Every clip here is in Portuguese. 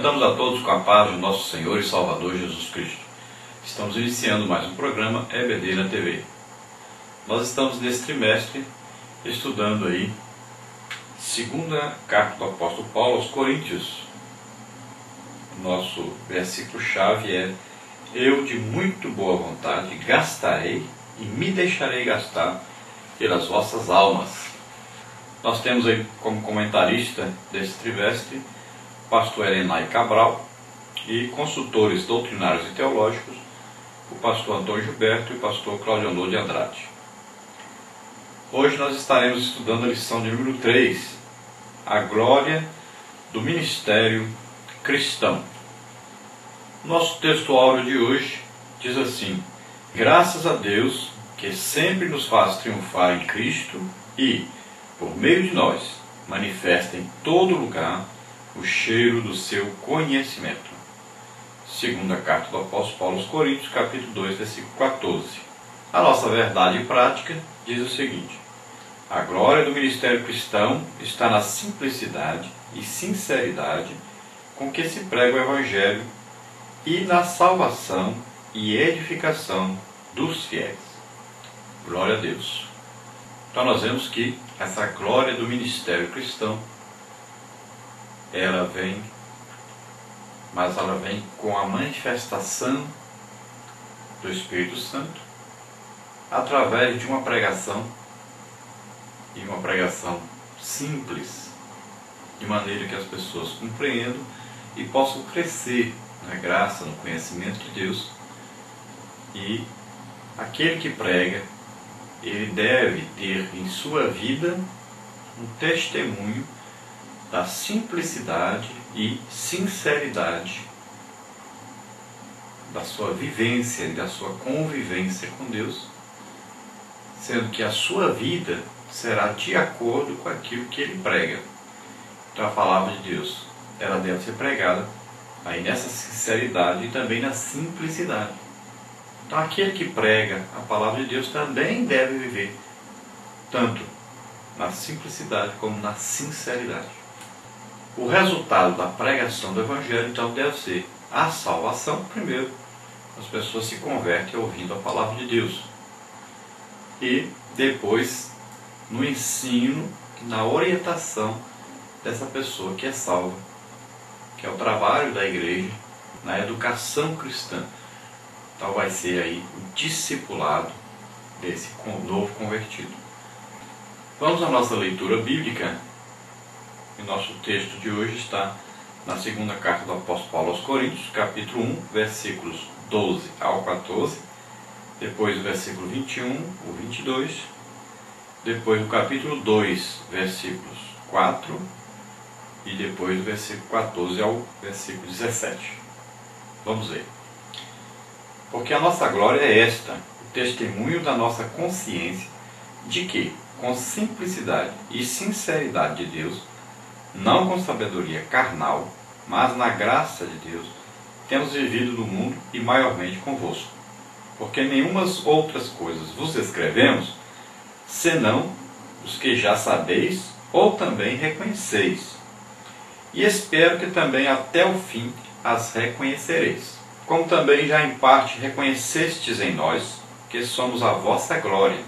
Cumprimentamos a todos com a paz de nosso Senhor e Salvador Jesus Cristo. Estamos iniciando mais um programa EBD na TV. Nós estamos nesse trimestre estudando aí segunda carta do apóstolo Paulo aos Coríntios. Nosso versículo-chave é: eu de muito boa vontade gastarei e me deixarei gastar pelas vossas almas. Nós temos aí como comentarista desse trimestre o pastor Erenay Cabral e consultores doutrinários e teológicos, o pastor Antônio Gilberto e o pastor Claudionor de Andrade. Hoje nós estaremos estudando a lição de número 3, a glória do ministério cristão. Nosso texto áureo de hoje diz assim: graças a Deus que sempre nos faz triunfar em Cristo e, por meio de nós, manifesta em todo lugar o cheiro do seu conhecimento. Segunda carta do apóstolo Paulo aos Coríntios, capítulo 2, versículo 14. A nossa verdade prática diz o seguinte: a glória do ministério cristão está na simplicidade e sinceridade com que se prega o Evangelho e na salvação e edificação dos fiéis. Glória a Deus. Então nós vemos que essa glória do ministério cristão, ela vem com a manifestação do Espírito Santo através de uma pregação, e uma pregação simples, de maneira que as pessoas compreendam e possam crescer na graça, no conhecimento de Deus. E aquele que prega, ele deve ter em sua vida um testemunho da simplicidade e sinceridade da sua vivência e da sua convivência com Deus, sendo que a sua vida será de acordo com aquilo que ele prega. Então a palavra de Deus, ela deve ser pregada aí nessa sinceridade e também na simplicidade. Então aquele que prega a palavra de Deus também deve viver tanto na simplicidade como na sinceridade. O resultado da pregação do Evangelho, então, deve ser a salvação. Primeiro, as pessoas se convertem ouvindo a palavra de Deus. E depois, no ensino, na orientação dessa pessoa que é salva, que é o trabalho da igreja, na educação cristã. Então vai ser aí o discipulado desse novo convertido. Vamos à nossa leitura bíblica. E nosso texto de hoje está na segunda carta do apóstolo Paulo aos Coríntios, capítulo 1, versículos 12 ao 14, depois o versículo 21, o 22, depois o capítulo 2, versículos 4, e depois do versículo 14 ao versículo 17. Vamos ver. Porque a nossa glória é esta, o testemunho da nossa consciência de que, com simplicidade e sinceridade de Deus, não com sabedoria carnal, mas na graça de Deus, temos vivido no mundo e maiormente convosco. Porque nenhumas outras coisas vos escrevemos, senão os que já sabeis ou também reconheceis. E espero que também até o fim as reconhecereis. Como também já em parte reconhecestes em nós, que somos a vossa glória,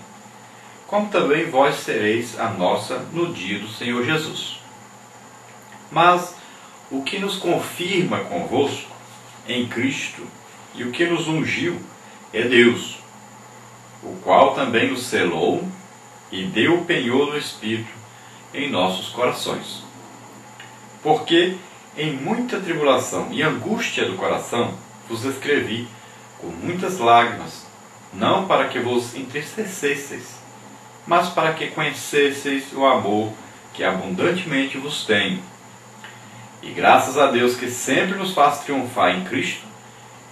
como também vós sereis a nossa no dia do Senhor Jesus. Mas o que nos confirma convosco em Cristo e o que nos ungiu é Deus, o qual também nos selou e deu o penhor do Espírito em nossos corações. Porque em muita tribulação e angústia do coração vos escrevi com muitas lágrimas, não para que vos entristecesseis, mas para que conhecesseis o amor que abundantemente vos tenho. E graças a Deus que sempre nos faz triunfar em Cristo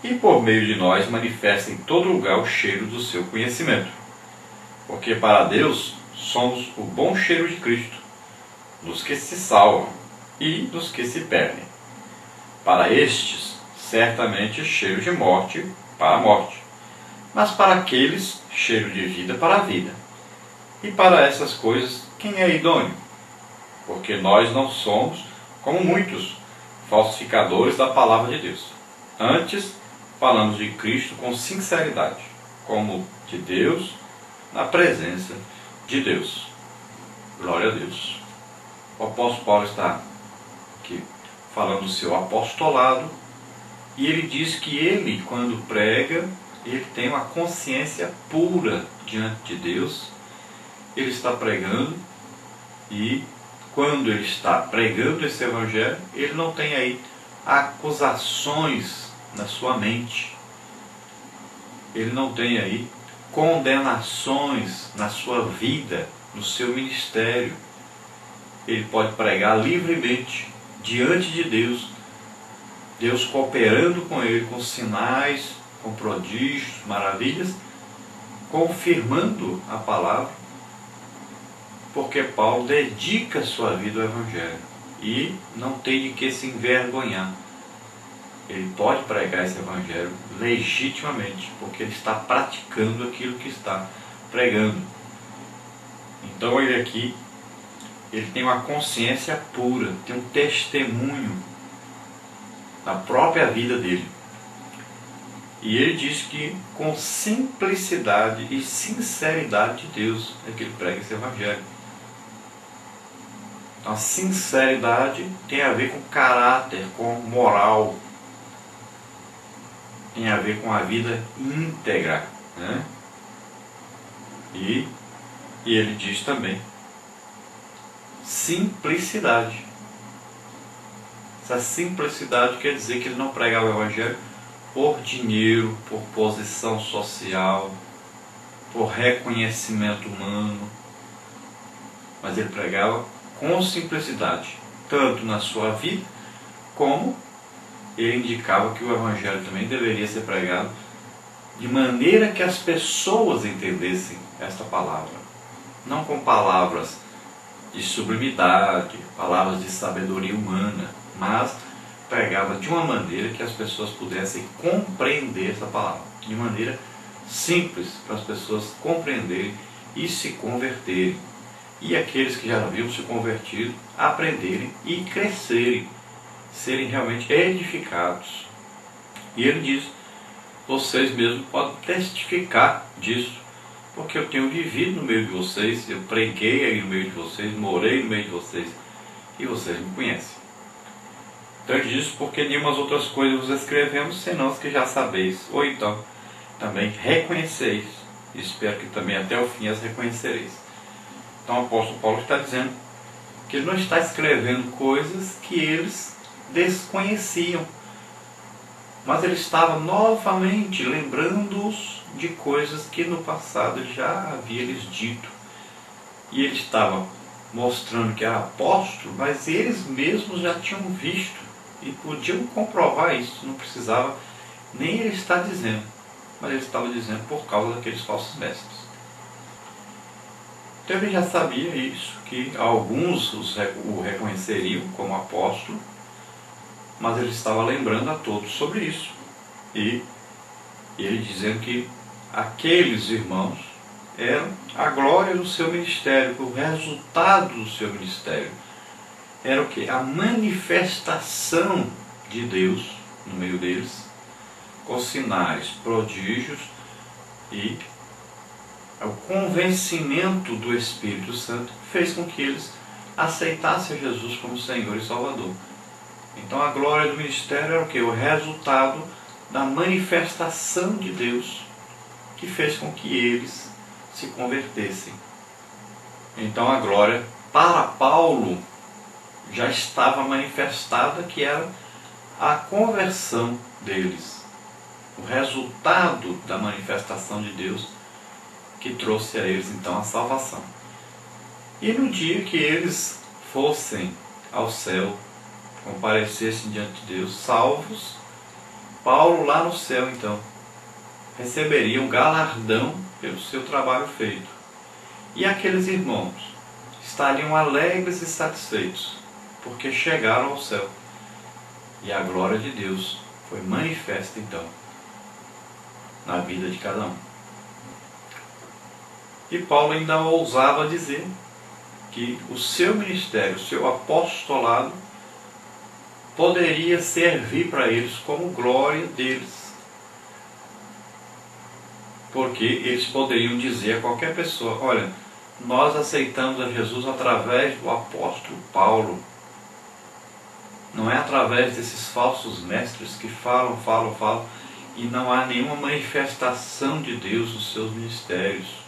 e por meio de nós manifesta em todo lugar o cheiro do seu conhecimento. Porque para Deus somos o bom cheiro de Cristo, nos que se salvam e nos que se perdem. Para estes, certamente cheiro de morte para a morte, mas para aqueles, cheiro de vida para a vida. E para essas coisas, quem é idôneo? Porque nós não somos como muitos, falsificadores da palavra de Deus. Antes, falamos de Cristo com sinceridade, como de Deus, na presença de Deus. Glória a Deus. O apóstolo Paulo está aqui falando do seu apostolado, e ele diz que ele, quando prega, ele tem uma consciência pura diante de Deus. Ele está pregando, e quando ele está pregando esse evangelho, ele não tem aí acusações na sua mente. Ele não tem aí condenações na sua vida, no seu ministério. Ele pode pregar livremente diante de Deus, Deus cooperando com ele, com sinais, com prodígios, maravilhas, confirmando a palavra, porque Paulo dedica a sua vida ao Evangelho e não tem de que se envergonhar. Ele pode pregar esse Evangelho legitimamente, porque ele está praticando aquilo que está pregando. Então ele aqui, ele tem uma consciência pura, tem um testemunho da própria vida dele. E ele diz que com simplicidade e sinceridade de Deus é que ele prega esse Evangelho. Então a sinceridade tem a ver com caráter, com moral, tem a ver com a vida íntegra, né? E ele diz também simplicidade. Essa simplicidade quer dizer que ele não pregava o Evangelho por dinheiro, por posição social, por reconhecimento humano, mas ele pregava com simplicidade, tanto na sua vida, como ele indicava que o Evangelho também deveria ser pregado de maneira que as pessoas entendessem esta palavra, não com palavras de sublimidade, palavras de sabedoria humana, mas pregava de uma maneira que as pessoas pudessem compreender essa palavra, de maneira simples, para as pessoas compreenderem e se converterem. E aqueles que já haviam se convertido, aprenderem e crescerem, serem realmente edificados. E ele diz, vocês mesmos podem testificar disso, porque eu tenho vivido no meio de vocês, eu preguei aí no meio de vocês, morei no meio de vocês, e vocês me conhecem. Então ele diz, porque nenhumas outras coisas vos escrevemos, senão as que já sabeis, ou então também reconheceis, e espero que também até o fim as reconhecereis. Então o apóstolo Paulo está dizendo que ele não está escrevendo coisas que eles desconheciam, mas ele estava novamente lembrando-os de coisas que no passado ele já havia lhes dito. E ele estava mostrando que era apóstolo, mas eles mesmos já tinham visto e podiam comprovar isso. Não precisava nem ele estar dizendo, mas ele estava dizendo por causa daqueles falsos mestres. Então ele já sabia isso, que alguns o reconheceriam como apóstolo, mas ele estava lembrando a todos sobre isso. E ele dizendo que aqueles irmãos eram a glória do seu ministério, o resultado do seu ministério. Era o quê? A manifestação de Deus no meio deles, com sinais, prodígios e o convencimento do Espírito Santo fez com que eles aceitassem Jesus como Senhor e Salvador. Então a glória do ministério era o quê? O resultado da manifestação de Deus que fez com que eles se convertessem. Então a glória para Paulo já estava manifestada, que era a conversão deles, o resultado da manifestação de Deus que trouxe a eles então a salvação. E no dia que eles fossem ao céu, comparecessem diante de Deus salvos, Paulo lá no céu então receberia um galardão pelo seu trabalho feito. E aqueles irmãos estariam alegres e satisfeitos, porque chegaram ao céu. E a glória de Deus foi manifesta então na vida de cada um. E Paulo ainda ousava dizer que o seu ministério, o seu apostolado, poderia servir para eles como glória deles. Porque eles poderiam dizer a qualquer pessoa: olha, nós aceitamos a Jesus através do apóstolo Paulo. Não é através desses falsos mestres que falam e não há nenhuma manifestação de Deus nos seus ministérios.